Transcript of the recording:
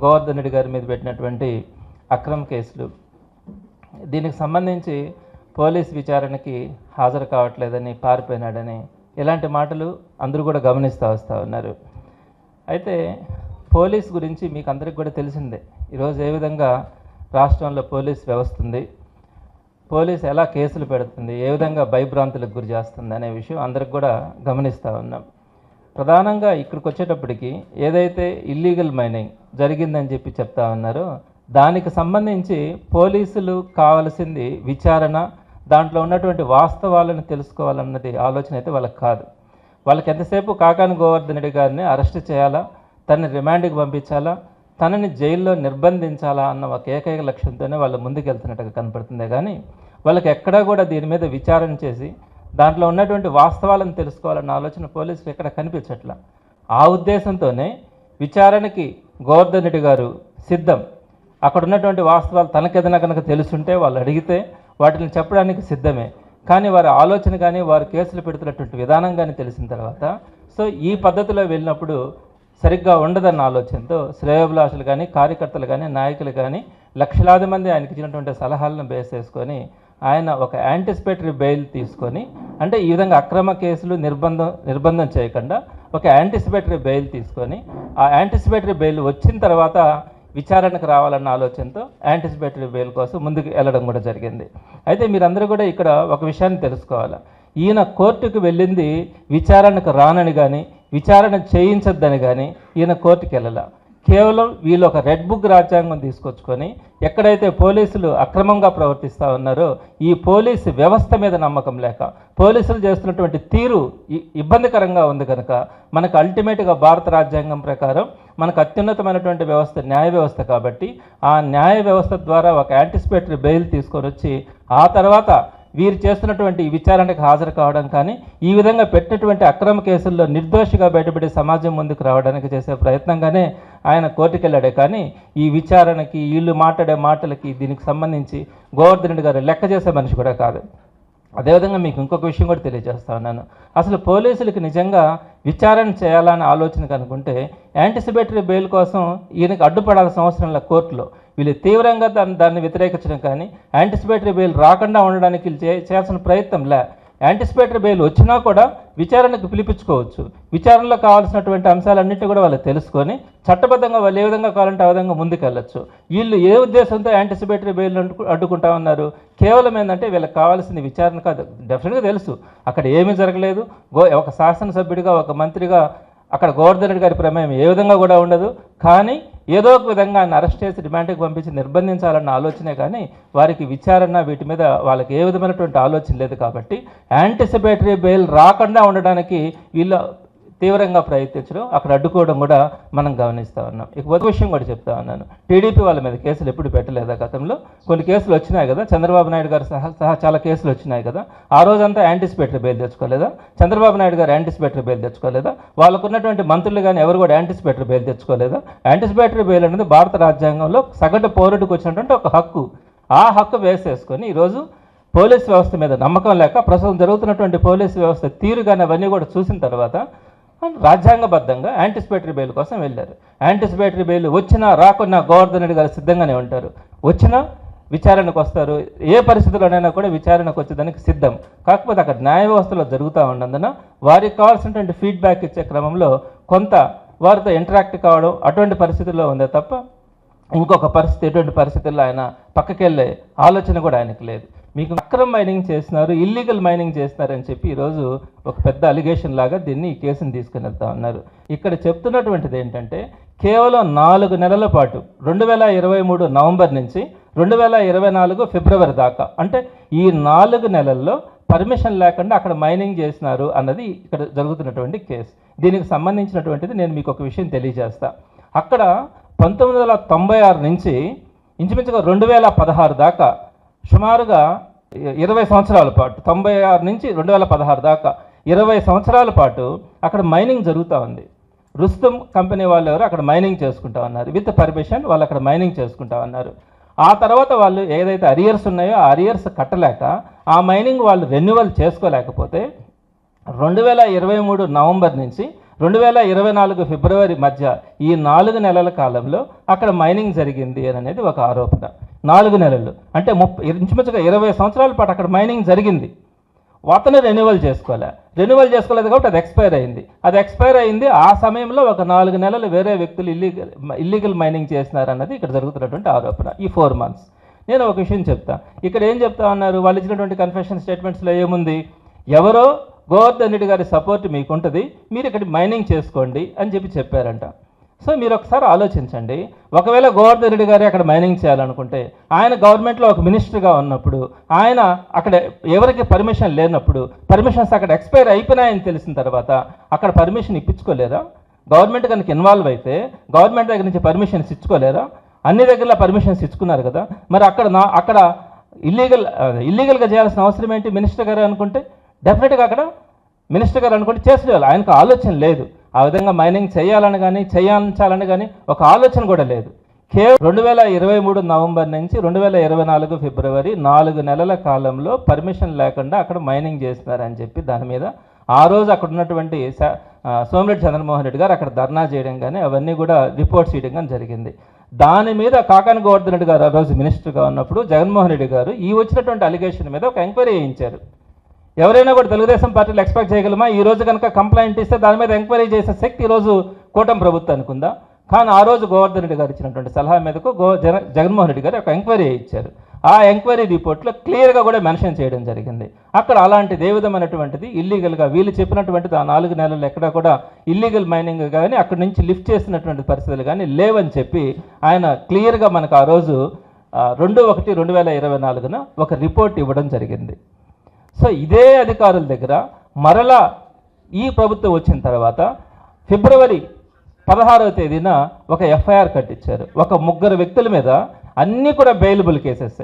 గోవర్ధన్ రెడ్డి గారి మీద పెట్టినటువంటి అక్రమ కేసులు, దీనికి సంబంధించి పోలీస్ విచారణకి హాజరు కావట్లేదని, పారిపోయినాడని ఇలాంటి మాటలు అందరూ కూడా గమనిస్తూ వస్తూ ఉన్నారు. అయితే పోలీస్ గురించి మీకు అందరికి కూడా తెలిసిందే. ఈరోజు ఏ విధంగా రాష్ట్రంలో పోలీస్ వ్యవస్థ ఉంది, పోలీస్ ఎలా కేసులు పెడుతుంది, ఏ విధంగా భయభ్రాంతులకు గురి చేస్తుంది అనే విషయం అందరికి కూడా గమనిస్తూ ఉన్నాం. ప్రధానంగా ఇక్కడికి వచ్చేటప్పటికి ఏదైతే ఇల్లీగల్ మైనింగ్ జరిగిందని చెప్పి చెప్తా ఉన్నారో దానికి సంబంధించి పోలీసులు కావాల్సింది విచారణ, దాంట్లో ఉన్నటువంటి వాస్తవాలను తెలుసుకోవాలన్నది ఆలోచన అయితే వాళ్ళకి కాదు. వాళ్ళకి ఎంతసేపు కాకాని గోవర్ధన్ రెడ్డి గారిని అరెస్ట్ చేయాలా, తనని రిమాండ్కి పంపించాలా, తనని జైల్లో నిర్బంధించాలా అన్న ఒక ఏకైక లక్ష్యంతోనే వాళ్ళు ముందుకెళ్తున్నట్టుగా కనపడుతుందే కానీ వాళ్ళకి ఎక్కడా కూడా దీని మీద విచారణ చేసి దాంట్లో ఉన్నటువంటి వాస్తవాలను తెలుసుకోవాలన్న ఆలోచన పోలీసులు ఎక్కడ కనిపించట్లా. ఆ ఉద్దేశంతోనే విచారణకి గోవర్ధన్ రెడ్డి గారు సిద్ధం. అక్కడ ఉన్నటువంటి వాస్తవాలు తనకేదైనా కనుక తెలుసుంటే వాళ్ళు అడిగితే వాటిని చెప్పడానికి సిద్ధమే. కానీ వారి ఆలోచన కానీ వారు కేసులు పెడుతున్నటువంటి విధానం కానీ తెలిసిన తర్వాత సో ఈ పద్ధతిలో వెళ్ళినప్పుడు సరిగ్గా ఉండదన్న ఆలోచనతో శ్రేయోభిలాషులు కానీ, కార్యకర్తలు కానీ, నాయకులు కానీ లక్షలాది మంది ఆయనకి ఇచ్చినటువంటి సలహాలను బేస్ చేసుకొని ఆయన ఒక యాంటిసిపేటరీ బెయిల్ తీసుకొని, అంటే ఈ విధంగా అక్రమ కేసులు నిర్బంధం చేయకుండా ఒక యాంటిసిపేటరీ బెయిల్ తీసుకొని ఆ యాంటిసిపేటరీ బెయిల్ వచ్చిన తర్వాత విచారణకు రావాలన్న ఆలోచనతో యాంటిసిపేటరీ బెయిల్ కోసం ముందుకు వెళ్ళడం కూడా జరిగింది. అయితే మీరందరూ కూడా ఇక్కడ ఒక విషయాన్ని తెలుసుకోవాలి. ఈయన కోర్టుకు వెళ్ళింది విచారణకు రానని కానీ, విచారణ చేయించొద్దని కానీ ఈయన కోర్టుకు వెళ్ళాల. కేవలం వీళ్ళు ఒక రెడ్ బుక్ రాజ్యాంగం తీసుకొచ్చుకొని ఎక్కడైతే పోలీసులు అక్రమంగా ప్రవర్తిస్తూ ఉన్నారో ఈ పోలీసు వ్యవస్థ మీద నమ్మకం లేక, పోలీసులు చేస్తున్నటువంటి తీరు ఇబ్బందికరంగా ఉంది కనుక మనకు అల్టిమేట్గా భారత రాజ్యాంగం ప్రకారం మనకు అత్యున్నతమైనటువంటి వ్యవస్థ న్యాయ వ్యవస్థ కాబట్టి ఆ న్యాయ వ్యవస్థ ద్వారా ఒక యాంటిసిపేటరీ బెయిల్ తీసుకొని వచ్చి ఆ తర్వాత వీరు చేస్తున్నటువంటి విచారణకు హాజరు కావడం కానీ, ఈ విధంగా పెట్టినటువంటి అక్రమ కేసుల్లో నిర్దోషిగా బయటపడే సమాజం ముందుకు రావడానికి చేసే ప్రయత్నంగానే ఆయన కోర్టుకు వెళ్ళాడే కానీ ఈ విచారణకి, వీళ్ళు మాట్లాడే మాటలకి దీనికి సంబంధించి గోవర్ధన్ రెడ్డి గారు లెక్క చేసే మనిషి కూడా కాదు. అదేవిధంగా మీకు ఇంకొక విషయం కూడా తెలియజేస్తా ఉన్నాను. అసలు పోలీసులకి నిజంగా విచారణ చేయాలని ఆలోచన కనుకుంటే యాంటిసిపేటరీ బెయిల్ కోసం ఈయనకి అడ్డుపడాల్సిన అవసరం లేదు. కోర్టులో వీళ్ళు తీవ్రంగా దాన్ని వ్యతిరేకించడం కానీ యాంటిసిపేటరీ బెయిల్ రాకుండా ఉండడానికి వీళ్ళు చేయాల్సిన ప్రయత్నం లే. యాంటిసిపేటరీ బెయిల్ వచ్చినా కూడా విచారణకు పిలిపించుకోవచ్చు. విచారణలో కావాల్సినటువంటి అంశాలన్నింటినీ కూడా వాళ్ళు తెలుసుకొని చట్టబద్ధంగా వాళ్ళు ఏ విధంగా కావాలంటే ఆ విధంగా ముందుకెళ్ళచ్చు. వీళ్ళు ఏ ఉద్దేశంతో యాంటిసిపేటరీ బెయిల్ అడ్డుకుంటా ఉన్నారు? కేవలం ఏంటంటే వీళ్ళకి కావాల్సిన విచారణ కాదు. డెఫినెట్గా తెలుసు అక్కడ ఏమీ జరగలేదు. ఒక శాసనసభ్యుడిగా, ఒక మంత్రిగా అక్కడ గోవర్ధన్ రెడ్డి గారి ప్రమేయం ఏ విధంగా కూడా ఉండదు. కానీ ఏదో ఒక విధంగా ఆయన అరెస్ట్ చేసి రిమాండ్కి పంపించి నిర్బంధించాలన్న ఆలోచనే కానీ వారికి విచారణ వీటి మీద వాళ్ళకి ఏ విధమైనటువంటి ఆలోచన లేదు. కాబట్టి యాంటిసిపేటరీ బెయిల్ రాకుండా ఉండడానికి వీళ్ళు తీవ్రంగా ప్రయత్నించడం, అక్కడ అడ్డుకోవడం కూడా మనం గమనిస్తూ ఉన్నాం. ఇక ఒక విషయం కూడా చెప్తా ఉన్నాను. టీడీపీ వాళ్ళ మీద కేసులు ఎప్పుడు పెట్టలేదా? గతంలో కొన్ని కేసులు వచ్చినాయి కదా, చంద్రబాబు నాయుడు గారు సహా చాలా కేసులు వచ్చినాయి కదా. ఆ రోజంతా యాంటిసిపేటరీ బెయిల్ తెచ్చుకోలేదా? చంద్రబాబు నాయుడు గారు యాంటిసిపేటరీ బెయిల్ తెచ్చుకోలేదా? వాళ్ళకు ఉన్నటువంటి మంత్రులు కానీ ఎవరు కూడా యాంటిసిపేటరీ బెయిల్ తెచ్చుకోలేదా? యాంటిసిపేటరీ బెయిల్ అనేది భారత రాజ్యాంగంలో సగటు పౌరుడికి వచ్చినటువంటి ఒక హక్కు. ఆ హక్కు వేసేసుకొని ఈరోజు పోలీస్ వ్యవస్థ మీద నమ్మకం లేక ప్రస్తుతం జరుగుతున్నటువంటి పోలీసు వ్యవస్థ తీరు కానీ అవన్నీ కూడా చూసిన తర్వాత రాజ్యాంగబద్ధంగా యాంటిసిపేటరీ బెయిల్ కోసం వెళ్ళారు. యాంటిసిపేటరీ బెయిల్ వచ్చినా రాకున్నా గోవర్ధన్ రెడ్డి గారు సిద్ధంగానే ఉంటారు. వచ్చినా విచారణకు వస్తారు. ఏ పరిస్థితుల్లోనైనా కూడా విచారణకు వచ్చేదానికి సిద్ధం. కాకపోతే అక్కడ న్యాయ వ్యవస్థలో జరుగుతూ ఉన్నందున వారికి కావాల్సినటువంటి ఫీడ్బ్యాక్ ఇచ్చే క్రమంలో కొంత వారితో ఇంటరాక్ట్ కావడం అటువంటి పరిస్థితుల్లో ఉందే తప్ప ఇంకొక పరిస్థితి ఎటువంటి పరిస్థితుల్లో ఆయన పక్కకి వెళ్ళే ఆలోచన కూడా ఆయనకు లేదు. మీకు అక్రమ మైనింగ్ చేస్తున్నారు, ఇల్లీగల్ మైనింగ్ చేస్తున్నారని చెప్పి ఈరోజు ఒక పెద్ద అలిగేషన్ లాగా దీన్ని ఈ కేసుని తీసుకుని వెళ్తా ఉన్నారు. ఇక్కడ చెప్తున్నటువంటిది ఏంటంటే కేవలం 4 నెలల పాటు 2023 నవంబర్ నుంచి 2024 ఫిబ్రవరి దాకా, అంటే ఈ 4 నెలల్లో పర్మిషన్ లేకుండా అక్కడ మైనింగ్ చేసినారు అన్నది ఇక్కడ జరుగుతున్నటువంటి కేసు. దీనికి సంబంధించినటువంటిది నేను మీకు ఒక విషయం తెలియజేస్తా. అక్కడ 1996 నుంచి ఇంచుమించుగా 2016 దాకా సుమారుగా 20 సంవత్సరాల పాటు, 96 నుంచి 2016 దాకా 20 సంవత్సరాల పాటు అక్కడ మైనింగ్ జరుగుతూ ఉంది. రుస్తుం కంపెనీ వాళ్ళు ఎవరు అక్కడ మైనింగ్ చేసుకుంటా ఉన్నారు. విత్ పర్మిషన్ వాళ్ళు అక్కడ మైనింగ్ చేసుకుంటా ఉన్నారు. ఆ తర్వాత వాళ్ళు ఏదైతే అరియర్స్ ఉన్నాయో ఆ అరియర్స్ కట్టలేక ఆ మైనింగ్ వాళ్ళు రెన్యువల్ చేసుకోలేకపోతే 2023 నవంబర్ నుంచి 2024 ఫిబ్రవరి మధ్య ఈ 4 నెలల కాలంలో అక్కడ మైనింగ్ జరిగింది అనేది ఒక ఆరోపణ. 4 నెలలు అంటే ఇంచుమించుగా 20 సంవత్సరాల పాటు అక్కడ మైనింగ్ జరిగింది. అతను రెన్యువల్ చేసుకోలేదు కాబట్టి అది ఎక్స్పైర్ అయింది. ఆ సమయంలో ఒక 4 నెలలు వేరే వ్యక్తులు ఇల్లీగల్ మైనింగ్ చేస్తున్నారన్నది ఇక్కడ జరుగుతున్నటువంటి ఆరోపణ. ఈ 4 months నేను ఒక విషయం చెప్తా. ఇక్కడ ఏం చెప్తా ఉన్నారు, వాళ్ళు ఇచ్చినటువంటి కన్ఫెషన్ స్టేట్మెంట్స్లో ఏముంది, ఎవరో గోవర్ధన్ రెడ్డి గారి సపోర్ట్ మీకుంటుంది, మీరు ఇక్కడ మైనింగ్ చేసుకోండి అని చెప్పారంట. సో మీరు ఒకసారి ఆలోచించండి, ఒకవేళ గోవర్ధన్ రెడ్డి గారు అక్కడ మైనింగ్ చేయాలనుకుంటే, ఆయన గవర్నమెంట్లో ఒక మినిస్టర్గా ఉన్నప్పుడు, ఆయన అక్కడ ఎవరికి పర్మిషన్ లేనప్పుడు, పర్మిషన్స్ అక్కడ ఎక్స్పైర్ అయిపోయినాయని తెలిసిన తర్వాత అక్కడ పర్మిషన్ ఇప్పించుకోలేరా? గవర్నమెంట్ కనుక ఇన్వాల్వ్ అయితే గవర్నమెంట్ దగ్గర నుంచి పర్మిషన్స్ ఇచ్చుకోలేరా? అన్ని దగ్గర పర్మిషన్స్ ఇచ్చుకున్నారు కదా. మరి అక్కడ ఇల్లీగల్గా చేయాల్సిన అవసరం ఏంటి? మినిస్టర్ గారు అనుకుంటే డెఫినెట్గా అక్కడ మినిస్టర్ గారు అనుకుంటే చేసేవాళ్ళు. ఆయనకు ఆలోచన లేదు, ఆ విధంగా మైనింగ్ చేయాలని కానీ చేయించాలని కానీ ఒక ఆలోచన కూడా లేదు. కేవలం 2023 నవంబర్ నుంచి 2024 ఫిబ్రవరి 4 నెలల కాలంలో పర్మిషన్ లేకుండా అక్కడ మైనింగ్ చేస్తున్నారని చెప్పి దాని మీద ఆ రోజు అక్కడ ఉన్నటువంటి సోమిరెడ్డి చంద్రమోహన్ రెడ్డి గారు అక్కడ ధర్నా చేయడం కానీ అవన్నీ కూడా రిపోర్ట్స్ చేయడం కానీ జరిగింది. దాని మీద కాకాని గోవర్ధన్ రెడ్డి గారు ఆ రోజు మినిస్టర్గా ఉన్నప్పుడు జగన్మోహన్ రెడ్డి గారు ఈ వచ్చినటువంటి అలిగేషన్ మీద ఒక ఎంక్వైరీ చేయించారు. ఎవరైనా కూడా తెలుగుదేశం పార్టీలు ఎక్స్పెక్ట్ చేయగలమా? ఈ రోజు కనుక కంప్లైంట్ ఇస్తే దాని మీద ఎంక్వైరీ చేసే శక్తి ఈరోజు కూటమి ప్రభుత్వానికి ఉందా? కానీ ఆ రోజు గోవర్ధన్ రెడ్డి గారు ఇచ్చినటువంటి సలహా మీదకు జగన్మోహన్ రెడ్డి గారు ఒక ఎంక్వైరీ ఇచ్చారు. ఆ ఎంక్వైరీ రిపోర్ట్లో క్లియర్గా కూడా మెన్షన్ చేయడం జరిగింది. అక్కడ అలాంటిది ఏ విధమైనటువంటిది ఇల్లీగల్గా వీళ్ళు చెప్పినటువంటిది ఆ 4 నెలలు ఎక్కడ కూడా ఇల్లీగల్ మైనింగ్ కానీ అక్కడి నుంచి లిఫ్ట్ చేసినటువంటి పరిస్థితులు కానీ లేవని చెప్పి ఆయన క్లియర్గా మనకు ఆ రోజు 2/1/2024 ఒక రిపోర్ట్ ఇవ్వడం జరిగింది. సో ఇదే అధికారుల దగ్గర మరలా ఈ ప్రభుత్వం వచ్చిన తర్వాత ఫిబ్రవరి 16వ తేదీన ఒక ఎఫ్ఐఆర్ కట్టించారు. ఒక 3 వ్యక్తుల మీద, అన్నీ కూడా బెయిలబుల్ కేసెస్.